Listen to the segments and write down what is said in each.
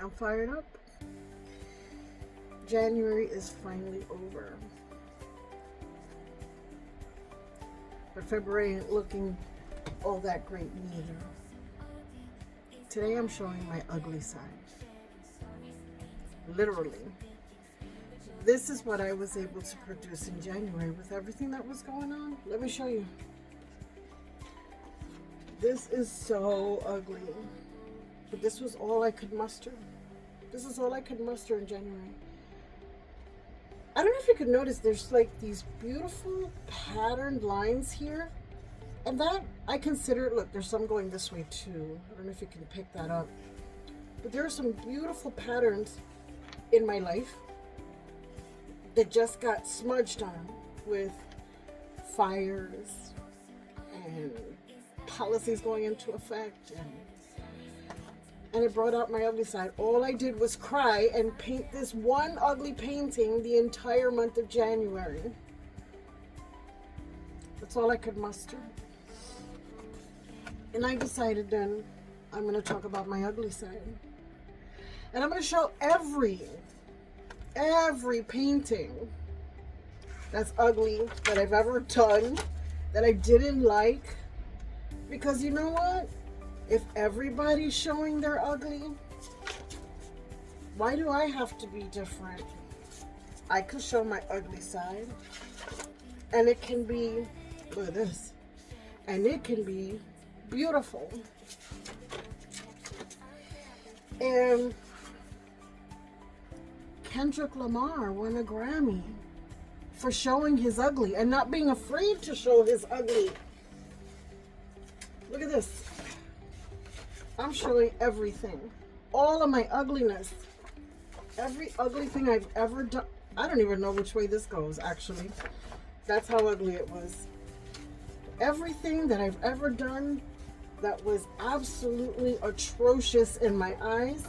I'm fired up. January is finally over. But February ain't looking all that great neither. Today I'm showing my ugly side. Literally. This is what I was able to produce in January with everything that was going on. Let me show you. This is so ugly. But this was all I could muster. This is all I could muster in January. I don't know if you could notice, there's like these beautiful patterned lines here. And that I consider, look, there's some going this way too. I don't know if you can pick that up. But there are some beautiful patterns in my life that just got smudged on with fires and policies going into effect, and it brought out my ugly side. All I did was cry and paint this one ugly painting the entire month of January. That's all I could muster. And I decided then I'm going to talk about my ugly side. And I'm going to show every painting that's ugly that I've ever done, that I didn't like. Because you know what? If everybody's showing their ugly, why do I have to be different? I can show my ugly side. And it can be, look at this. And it can be beautiful. And Kendrick Lamar won a Grammy for showing his ugly and not being afraid to show his ugly. Look at this. I'm showing everything. All of my ugliness. Every ugly thing I've ever done. I don't even know which way this goes, actually. That's how ugly it was. Everything that I've ever done that was absolutely atrocious in my eyes.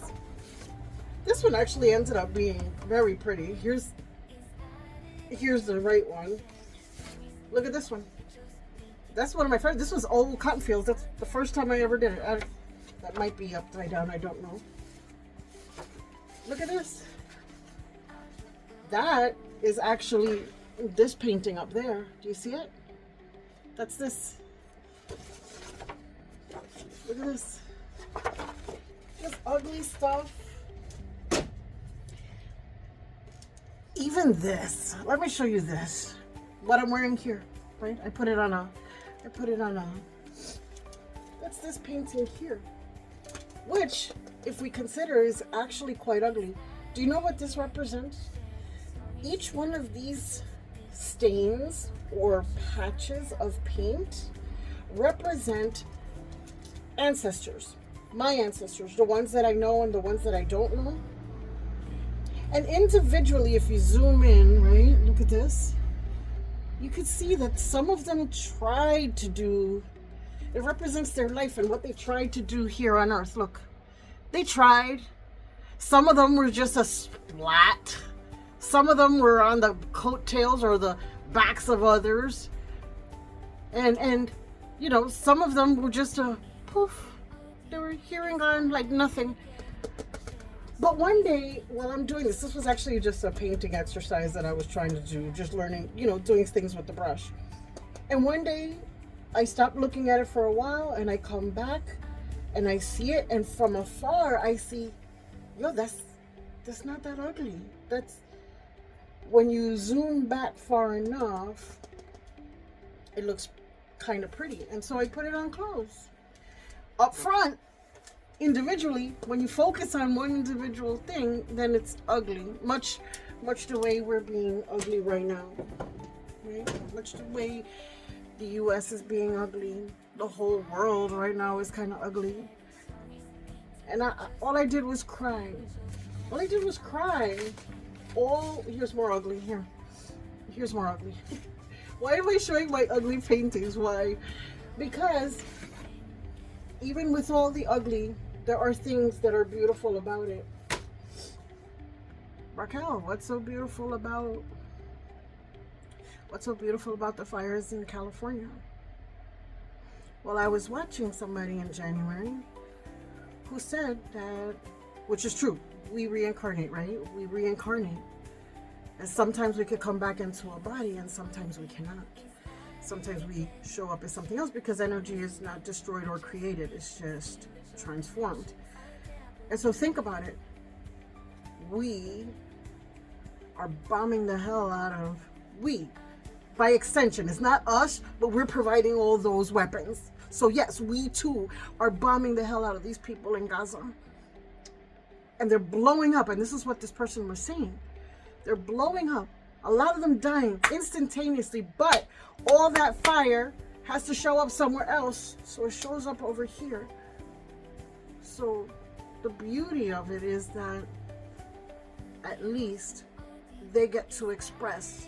This one actually ended up being very pretty. Here's the right one. Look at this one. That's one of my favorites. This was old cotton fields. That's the first time I ever did it. That might be upside down. I don't know. Look at this. That is actually this painting up there. Do you see it? That's this. Look at this. Just ugly stuff. Even this. Let me show you this. What I'm wearing here. Right? I put it on a. That's this painting here. Which, if we consider, is actually quite ugly. Do you know what this represents? Each one of these stains or patches of paint represent ancestors. My ancestors. The ones that I know and the ones that I don't know. And individually, if you zoom in, right, look at this. You could see that some of them tried to do, it represents their life and what they tried to do here on earth. Look, they tried. Some of them were just a splat. Some of them were on the coattails or the backs of others. And you know, some of them were just a poof. They were here and gone like nothing. But one day, while I'm doing this was actually just a painting exercise that I was trying to do, just learning, you know, doing things with the brush. And one day, I stopped looking at it for a while, and I come back, and I see it, and from afar, I see, yo, that's not that ugly. That's, when you zoom back far enough, it looks kind of pretty. And so I put it on close. Up front, individually, when you focus on one individual thing, then it's ugly. Much the way we're being ugly right now. Right? Much the way the US is being ugly. The whole world right now is kind of ugly. And all I did was cry. All I did was cry. Here's more ugly. Here's more ugly. Why am I showing my ugly paintings? Why? Because even with all the ugly, there are things that are beautiful about it. Raquel, what's so beautiful about the fires in California? Well, I was watching somebody in January who said that which is true. We reincarnate, right? We reincarnate. And sometimes we could come back into a body and sometimes we cannot. Sometimes we show up as something else because energy is not destroyed or created. It's just transformed. And so think about it. We are bombing the hell out of by extension. It's not us, but we're providing all those weapons. So yes, we too are bombing the hell out of these people in Gaza. And they're blowing up. And this is what this person was saying. They're blowing up. A lot of them dying instantaneously. But all that fire has to show up somewhere else. So it shows up over here. So the beauty of it is that at least they get to express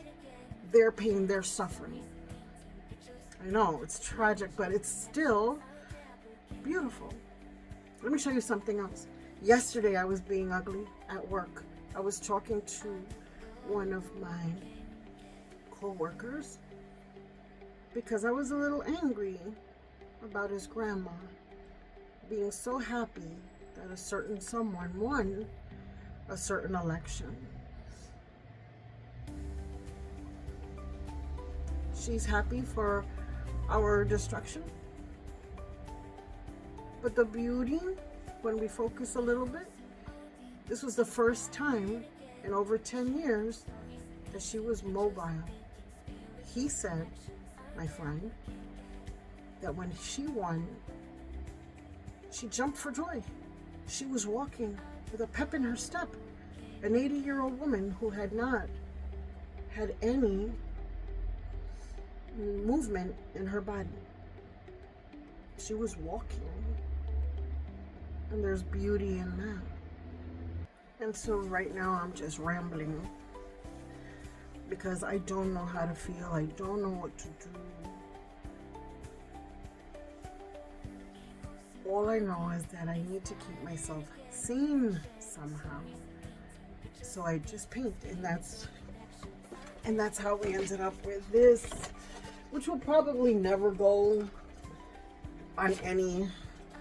their pain, their suffering. I know it's tragic, but it's still beautiful. Let me show you something else. Yesterday I was being ugly at work. I was talking to one of my co-workers because I was a little angry about his grandma being so happy that a certain someone won a certain election. She's happy for our destruction. But the beauty, when we focus a little bit, this was the first time in over 10 years that she was mobile. He said, my friend, that when she won, she jumped for joy. She was walking with a pep in her step. An 80-year-old woman who had not had any movement in her body. She was walking. And there's beauty in that. And so right now I'm just rambling because I don't know how to feel. I don't know what to do. All I know is that I need to keep myself sane somehow. So I just paint, and that's how we ended up with this, which will probably never go on any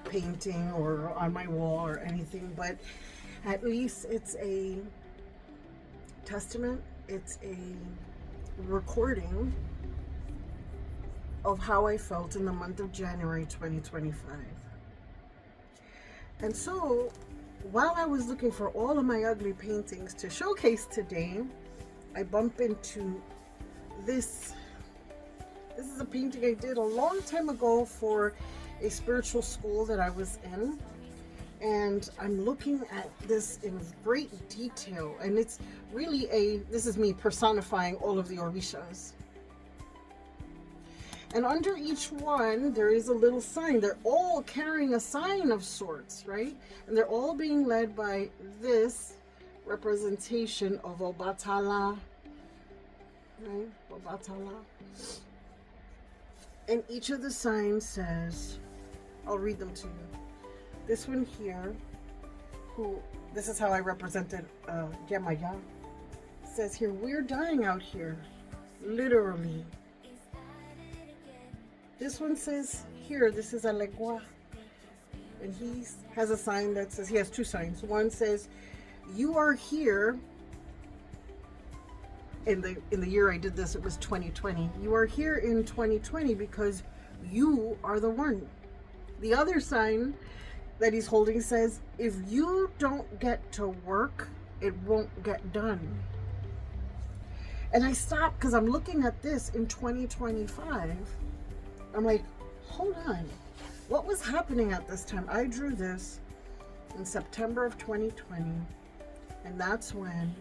painting or on my wall or anything, but at least it's a testament, it's a recording of how I felt in the month of January 2025. And so while I was looking for all of my ugly paintings to showcase today, I bump into this. This is a painting I did a long time ago for a spiritual school that I was in. And I'm looking at this in great detail. And it's really this is me personifying all of the Orishas. And under each one, there is a little sign. They're all carrying a sign of sorts, right? And they're all being led by this representation of Obatala, right? Obatala. And each of the signs says, I'll read them to you. This one here, this is how I represented Yamaya, says here, we're dying out here, literally. This one says here, this is a legua, and he has a sign that says, he has two signs. One says, you are here. In the year I did this, it was 2020. You are here in 2020 because you are the one. The other sign that he's holding says, if you don't get to work, it won't get done. And I stopped because I'm looking at this in 2025. I'm like, hold on. What was happening at this time? I drew this in September of 2020. And that's when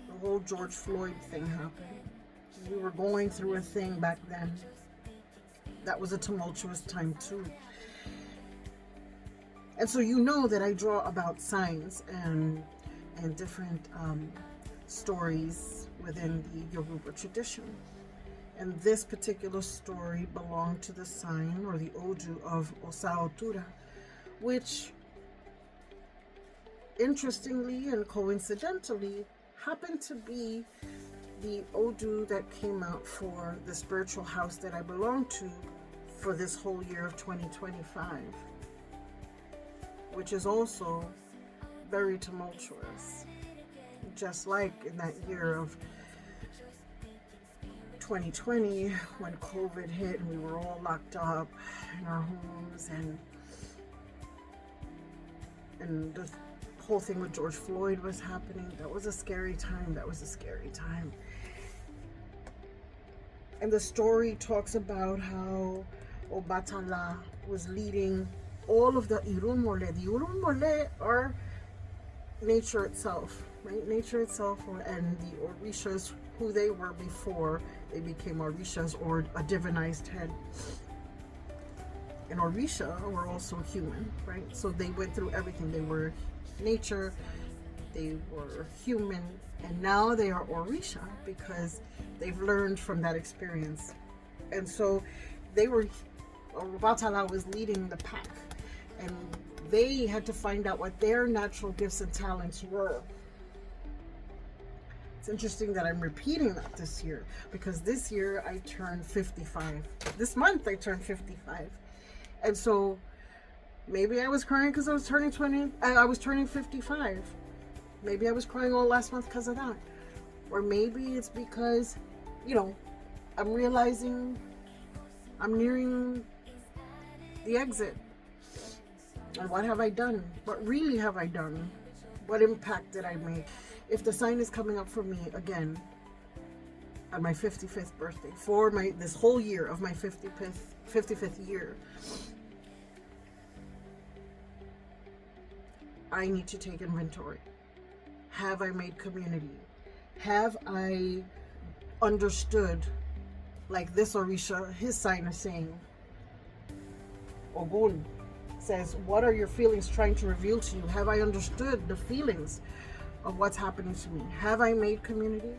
the whole George Floyd thing happened. We were going through a thing back then. That was a tumultuous time too. And so you know that I draw about signs and different stories within the Yoruba tradition. And this particular story belonged to the sign or the Odu of Osaotura, which interestingly and coincidentally happened to be the Odu that came out for the spiritual house that I belong to for this whole year of 2025, which is also very tumultuous. Just like in that year of 2020 when COVID hit and we were all locked up in our homes, and the whole thing with George Floyd was happening. That was a scary time. And the story talks about how Obatala was leading all of the Irunmole. The Irunmole are nature itself, right? Nature itself, and the Orishas, who they were before they became Orishas, or a divinized head. And Orisha were also human, right? So they went through everything. They were nature, they were human, and now they are Orisha because they've learned from that experience. And so Obatala was leading the pack, and they had to find out what their natural gifts and talents were. It's interesting that I'm repeating that this year, because this year I turned 55. This month I turned 55. And so maybe I was crying because I was turning 55. Maybe I was crying all last month because of that. Or maybe it's because, I'm realizing I'm nearing the exit. And what have I done? What really have I done? What impact did I make? If the sign is coming up for me again on my 55th birthday, for this whole year of my 55th year, I need to take inventory. Have I made community? Have I understood, like this Orisha, his sign is saying, Ogun says, what are your feelings trying to reveal to you? Have I understood the feelings of what's happening to me? Have I made community?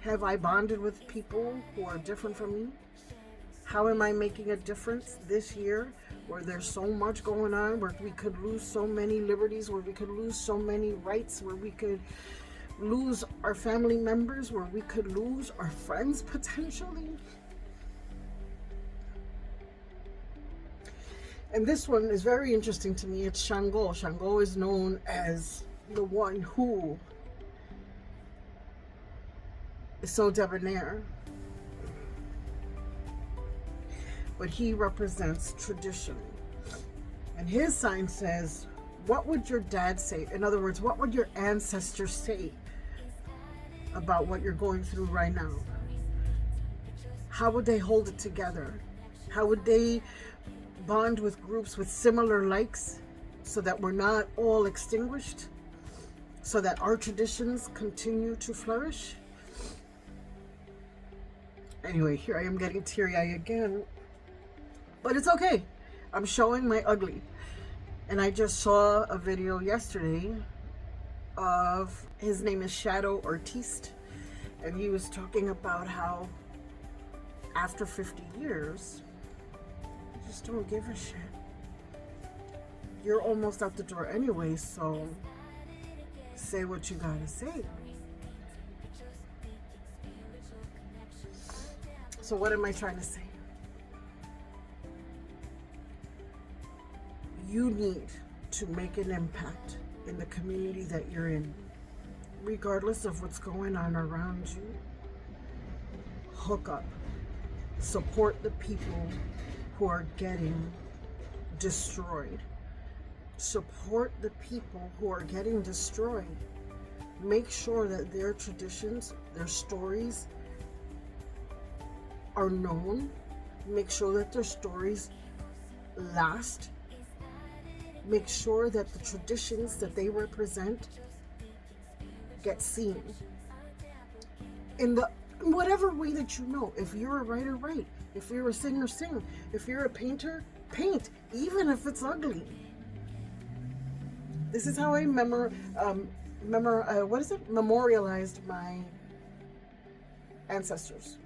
Have I bonded with people who are different from me? How am I making a difference this year, where there's so much going on, where we could lose so many liberties, where we could lose so many rights, where we could lose our family members, where we could lose our friends potentially? And this one is very interesting to me. It's Shango. Shango is known as the one who is so debonair, but he represents tradition. And his sign says, what would your dad say? In other words, what would your ancestors say about what you're going through right now? How would they hold it together? How would they bond with groups with similar likes so that we're not all extinguished, so that our traditions continue to flourish? Anyway, here I am getting teary-eyed again, but it's okay. I'm showing my ugly. And I just saw a video yesterday of, his name is Shadow Artiste, and he was talking about how after 50 years, you just don't give a shit. You're almost out the door anyway, so say what you gotta say. So what am I trying to say? You need to make an impact in the community that you're in, regardless of what's going on around you. Hook up, support the people who are getting destroyed. Support the people who are getting destroyed. Make sure that their traditions, their stories are known. Make sure that their stories last. Make sure that the traditions that they represent get seen. In whatever way that you know. If you're a writer, write. If you're a singer, sing. If you're a painter, paint. Even if it's ugly. This is how I memorialized my ancestors,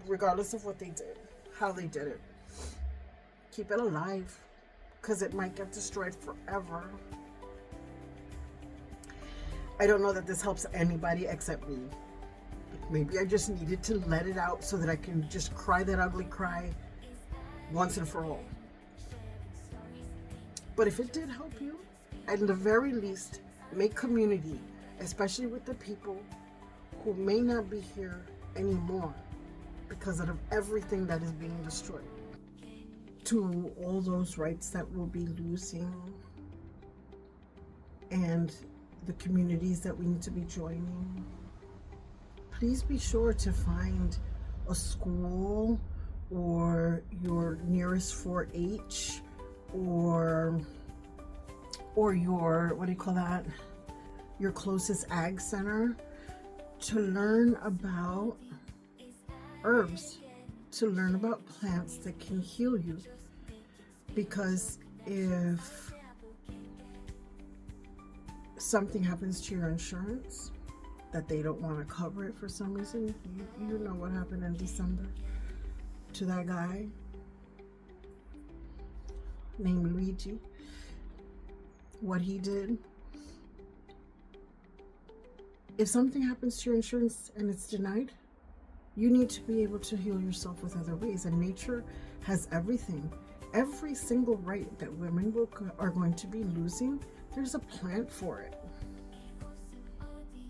regardless of what they did, how they did it. Keep it alive, because it might get destroyed forever. I don't know that this helps anybody except me. Maybe I just needed to let it out so that I can just cry that ugly cry once and for all. But if it did help you, At the very least, make community, especially with the people who may not be here anymore because of everything that is being destroyed. To all those rights that we'll be losing and the communities that we need to be joining, please be sure to find a school or your nearest 4-H or your, what do you call that, your closest ag center, to learn about herbs, to learn about plants that can heal you. Because if something happens to your insurance that they don't want to cover it for some reason, you know what happened in December to that guy named Luigi, what he did. If something happens to your insurance and it's denied, you need to be able to heal yourself with other ways. And nature has everything. Every single right that women are going to be losing, there's a plant for it.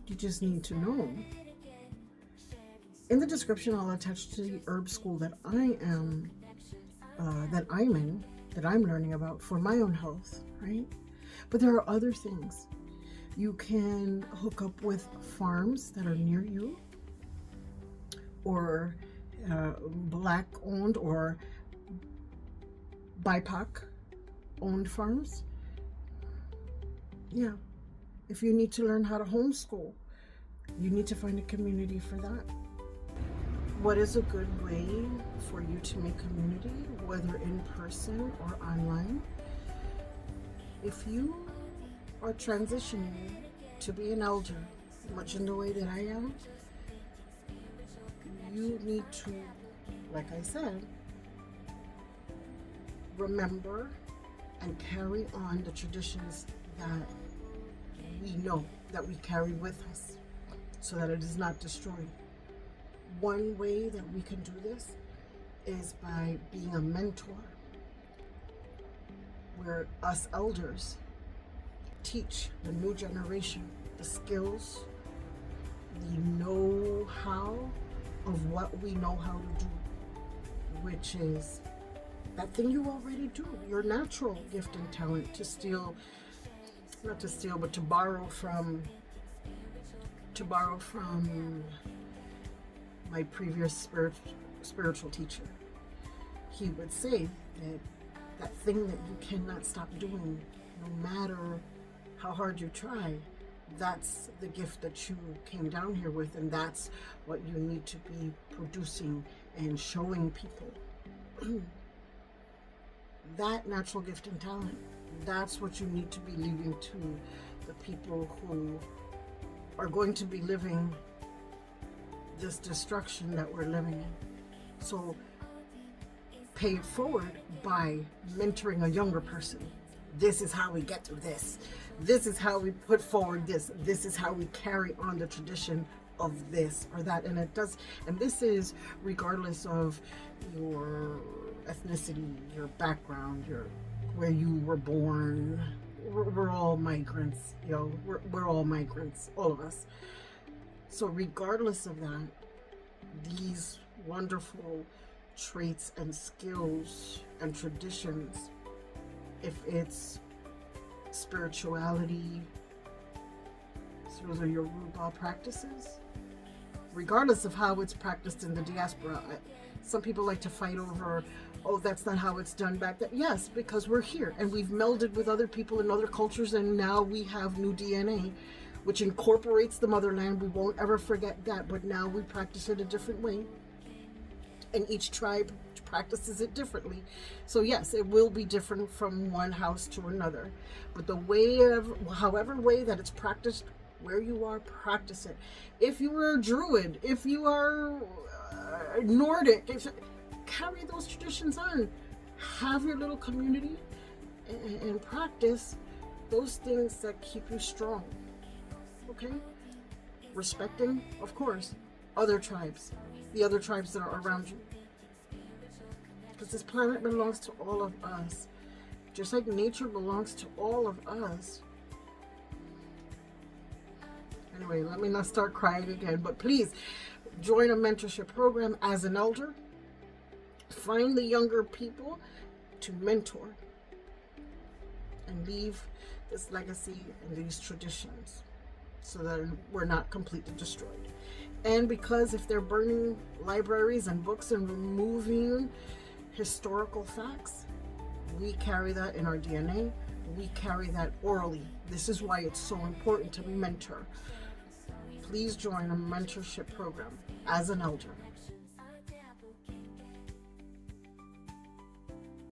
You just need to know. In the description, I'll attach to the herb school that I'm in, that I'm learning about for my own health, right? But there are other things. You can hook up with farms that are near you, or Black owned or BIPOC owned farms. Yeah. If you need to learn how to homeschool, you need to find a community for that. What is a good way for you to make community, whether in person or online? If you are transitioning to be an elder, much in the way that I am, you need to, like I said, remember and carry on the traditions that we know, that we carry with us, so that it is not destroyed. One way that we can do this is by being a mentor, where us elders teach the new generation the skills, the know-how of what we know how to do, which is that thing you already do, your natural gift and talent, not to steal, but to borrow from my previous spiritual teacher. He would say that thing that you cannot stop doing, no matter how hard you try, that's the gift that you came down here with, and that's what you need to be producing and showing people. That natural gift and talent, that's what you need to be leaving to the people who are going to be living this destruction that we're living in. So pay it forward by mentoring a younger person. This is how we get through this. This is how we put forward this. This is how we carry on the tradition of this or that. And this is regardless of your ethnicity, your background, where you were born. We're all migrants, we're all migrants, all of us. So regardless of that, these wonderful traits and skills and traditions, if it's spirituality, so those are your Yoruba practices, regardless of how it's practiced in the diaspora. Some people like to fight over, oh, that's not how it's done back then. Yes, because we're here and we've melded with other people in other cultures, and now we have new DNA, which incorporates the motherland. We won't ever forget that, but now we practice it a different way. And each tribe practices it differently. So yes, it will be different from one house to another. But however way that it's practiced, where you are, practice it. If you are a Druid, if you are Nordic, carry those traditions on. Have your little community and practice those things that keep you strong. Okay? Respecting, of course, other tribes, the other tribes that are around you. Because this planet belongs to all of us. Just like nature belongs to all of us, Anyway, let me not start crying again, but please join a mentorship program as an elder. Find the younger people to mentor and leave this legacy and these traditions so that we're not completely destroyed. And because if they're burning libraries and books and removing historical facts, we carry that in our DNA. We carry that orally. This is why it's so important to mentor. Please join a mentorship program as an elder.